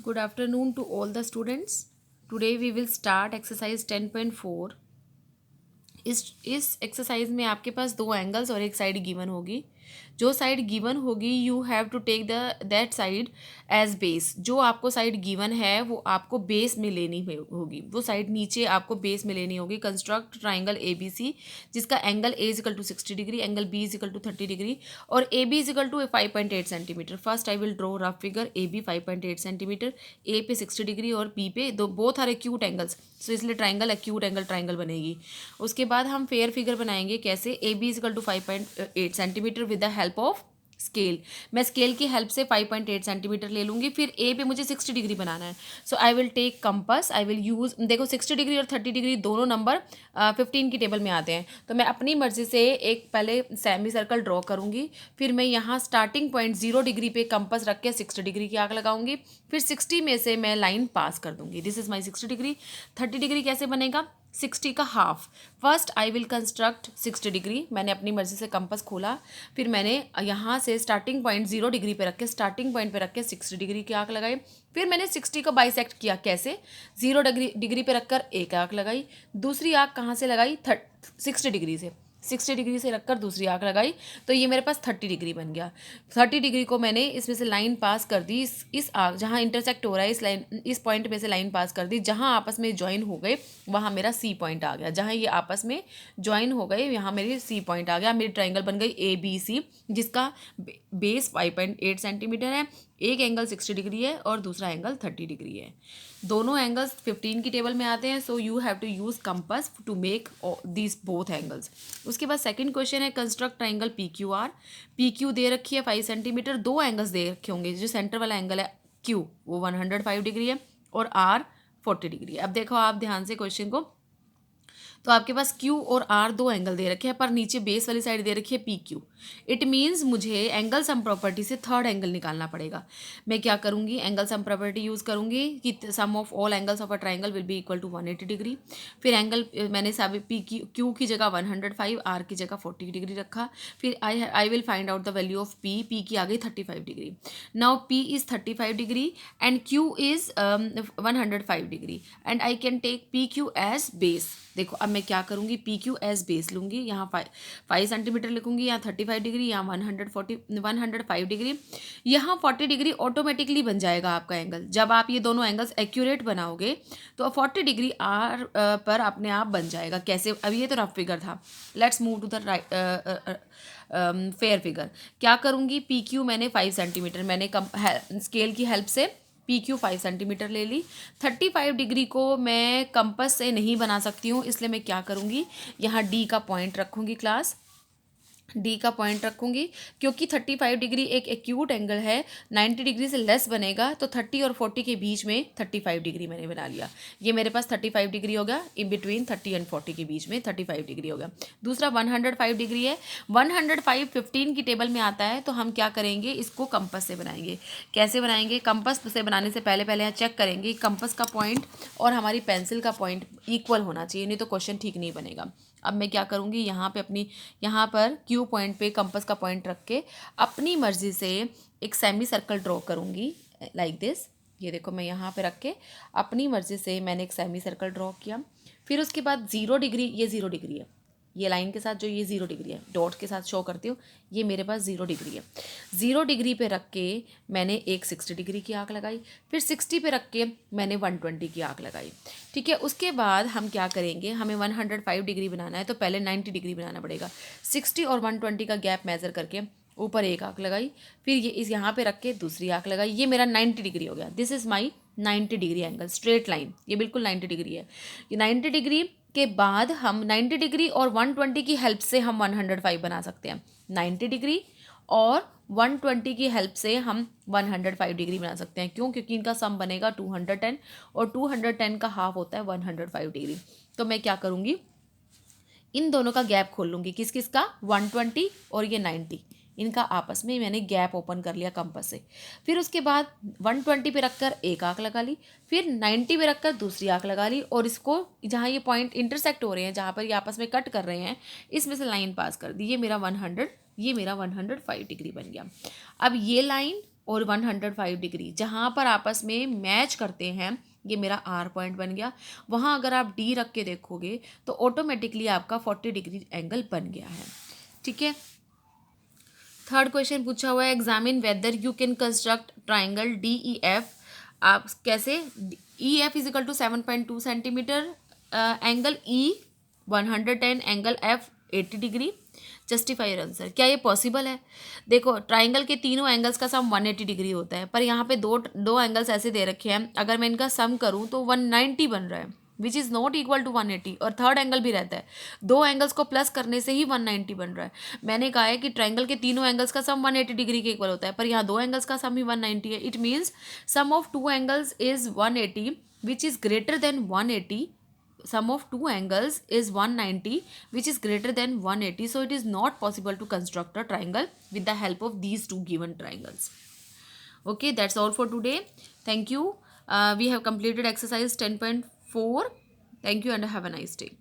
Good afternoon to all the students. Today we will start exercise 10.4. इस exercise में आपके पास दो एंगल्स और एक साइड गिवन होगी. जो साइड गिवन होगी you have to take that side as base. जो आपको साइड गिवन है वो आपको बेस में लेनी होगी. वो साइड नीचे आपको बेस में लेनी होगी. Construct triangle A B C जिसका angle A equal to 60 degree, angle B equal to 30 degree और A B equal to 5.8 centimetre. First I will draw rough figure. A B 5.8 centimetre, A पे 60 degree और B पे दो both are acute angles. So इसलिए triangle acute angle triangle बनेगी. उसके बाद हम फेयर फिगर बनाएंगे. कैसे? A B equal to 5.8 centimetre with the help of scale. मैं स्केल की हेल्प से 5.8 सेंटीमीटर ले लूँगी. फिर ए पे मुझे 60 डिग्री बनाना है. So I will take compass. I will use, देखो 60 डिग्री और 30 डिग्री दोनों नंबर 15 की टेबल में आते हैं. तो मैं अपनी मर्जी से एक पहले सेमी सर्कल ड्रॉ करूँगी. फिर मैं यहाँ स्टार्टिंग पॉइंट 0 डिग्री पे कंपास रख के 60 डिग्री की आग लगाऊंगी. फिर 60 में से मैं लाइन पास कर दूँगी. This is my 60 degree. 30 degree कैसे बनेगा? 60 का half. First I will construct 60 degree. मैंने अपनी मर्जी से कंपास खोला. फिर मैंने यहाँ से स्टार्टिंग पॉइंट 0 डिग्री पे रख के, स्टार्टिंग पॉइंट पे रख के 60 डिग्री की आंख लगाई. फिर मैंने 60 को बाइसेक्ट किया. कैसे? 0 डिग्री पे रखकर एक आंख लगाई. दूसरी आंख कहाँ से लगाई? 60 डिग्री से. 60 डिग्री से रखकर दूसरी आंख लगाई. तो ये मेरे पास 30 डिग्री बन गया. 30 डिग्री को मैंने इसमें से लाइन पास कर दी. इस आंख जहाँ इंटरसेक्ट हो रहा है इस पॉइंट में से लाइन पास कर दी. जहाँ आपस में ज्वाइन हो गए वहाँ मेरा सी पॉइंट आ गया. जहाँ ये आपस में ज्वाइन हो गए यहाँ मेरी सी पॉइंट आ गया. मेरी ट्राइंगल बन गई ए बी सी जिसका बेस 5.8 सेंटीमीटर है. एक एंगल 60 डिग्री है और दूसरा एंगल 30 डिग्री है. दोनों एंगल्स 15 की टेबल में आते हैं. So you have to use compass to make these both angles. उसके बाद सेकंड क्वेश्चन है construct triangle P Q R. P Q दे रखी है 5 सेंटीमीटर. दो एंगल्स दे रखे होंगे. जो सेंटर वाला एंगल है क्यू वो 105 डिग्री है और आर 40 डिग्री है. अब देखो आप ध्यान से क्वेश्चन को. तो आपके पास Q और R दो एंगल दे रखे हैं पर नीचे बेस वाली साइड दे रखी है PQ. इट मीन्स मुझे एंगल सम प्रॉपर्टी से थर्ड एंगल निकालना पड़ेगा. मैं क्या करूँगी? एंगल सम प्रॉपर्टी यूज़ करूँगी कि sum of all angles of a triangle will be equal to 180 degree. फिर एंगल मैंने सब Q की जगह 105, R की जगह 40 डिग्री रखा. फिर I will find out the value of P की आ गई 35 degree. Now P is 35 degree and Q is 105 degree and I can take PQ as base. देखो अब मैं क्या करूँगी? पी क्यू एज बेस लूँगी. यहाँ 5 सेंटीमीटर लिखूँगी. यहाँ 35 डिग्री, यहाँ 105 डिग्री. यहाँ 40 डिग्री ऑटोमेटिकली बन जाएगा आपका एंगल. जब आप ये दोनों एंगल्स एक्यूरेट बनाओगे तो 40 डिग्री आर पर अपने आप बन जाएगा. कैसे? अब ये तो रफ फिगर था. Let's move to the fair figure. क्या करूँगी? पी क्यू मैंने 5 सेंटीमीटर मैंने स्केल की हेल्प से पी क्यू 5 सेंटीमीटर ले ली. 35 डिग्री को मैं कंपास से नहीं बना सकती हूँ इसलिए मैं क्या करूँगी? यहाँ डी का पॉइंट रखूँगी. क्लास डी का पॉइंट रखूँगी क्योंकि 35 डिग्री एक एक्यूट एंगल है. 90 डिग्री से लेस बनेगा तो 30 और 40 के बीच में 35 डिग्री मैंने बना लिया. ये मेरे पास 35 डिग्री हो गया. इन बिटवीन 30 एंड 40 के बीच में 35 डिग्री हो गया. दूसरा 105 डिग्री है. 105 15 की टेबल में आता है. तो हम क्या करेंगे? इसको कंपास से बनाएंगे. कैसे बनाएंगे? कंपास से बनाने से पहले यहाँ चेक करेंगे कंपास का पॉइंट और हमारी पेंसिल का पॉइंट इक्वल होना चाहिए, नहीं तो क्वेश्चन ठीक नहीं बनेगा. अब मैं क्या करूँगी? यहाँ पर क्यू पॉइंट पे कंपास का पॉइंट रख के अपनी मर्ज़ी से एक सेमी सर्कल ड्रॉ करूँगी लाइक दिस. ये देखो मैं यहाँ पे रख के अपनी मर्ज़ी से मैंने एक सेमी सर्कल ड्रॉ किया. फिर उसके बाद 0 डिग्री, ये 0 डिग्री है. ये लाइन के साथ जो ये 0 डिग्री है डॉट के साथ शो करती हूँ, ये मेरे पास 0 डिग्री है. 0 डिग्री पे रख के मैंने एक 60 डिग्री की आंख लगाई. फिर 60 पे रख के मैंने 120 की आंख लगाई. ठीक है. उसके बाद हम क्या करेंगे? हमें 105 डिग्री बनाना है तो पहले 90 डिग्री बनाना पड़ेगा. 60 और 120 का गैप मेज़र करके ऊपर एक आंख लगाई. फिर ये इस यहाँ पे रख के दूसरी आंख लगाई. ये मेरा 90 डिग्री हो गया. This is my 90 degree angle. Straight line ये बिल्कुल 90 डिग्री है. ये 90 डिग्री के बाद हम 90 डिग्री और 120 की हेल्प से हम 105 बना सकते हैं. 90 डिग्री और 120 की हेल्प से हम 105 डिग्री बना सकते हैं. क्यों? क्योंकि इनका सम बनेगा 210 और 210 का हाफ होता है 105 डिग्री. तो मैं क्या करूँगी? इन दोनों का गैप खोल लूँगी. किस किस का? 120 और ये 90. इनका आपस में मैंने गैप ओपन कर लिया कंपास से. फिर उसके बाद 120 पे रखकर एक आंख लगा ली. फिर 90 पे रखकर दूसरी आंख लगा ली और इसको जहाँ ये पॉइंट इंटरसेक्ट हो रहे हैं, जहाँ पर ये आपस में कट कर रहे हैं, इसमें से लाइन पास कर दी. ये मेरा 105 डिग्री बन गया. अब ये लाइन और 105 डिग्री, जहाँ पर आपस में मैच करते हैं, ये मेरा आर पॉइंट बन गया। वहाँ अगर आप डी रख के देखोगे तो ऑटोमेटिकली आपका 40 डिग्री एंगल बन गया है। ठीक है। थर्ड क्वेश्चन पूछा हुआ है, examine whether you can construct triangle D E F. आप कैसे, E F is equal to 7.2 centimetre, angle E 110, angle F 80 degree. Justify your answer. क्या ये पॉसिबल है? देखो, ट्राइंगल के तीनों एंगल्स का सम 180 डिग्री होता है, पर यहाँ पे दो एंगल्स ऐसे दे रखे हैं, अगर मैं इनका सम करूँ तो 190 बन रहा है, which is not equal to 180। और थर्ड एंगल भी रहता है, दो एंगल्स को प्लस करने से ही 190 बन रहा है। मैंने कहा है कि ट्राइंगल के तीनों एंगल्स का सम 180 डिग्री के इक्वल होता है, पर यहाँ दो एंगल्स का सम ही 190 है। It means sum of two angles is 180 which is greater than 180. Sum of two angles is 190 which is greater than 180. So it is not possible to construct a triangle with the help of these two given triangles. Okay, that's all for today. Thank you. We have completed exercise 10.4. Thank you and have a nice day.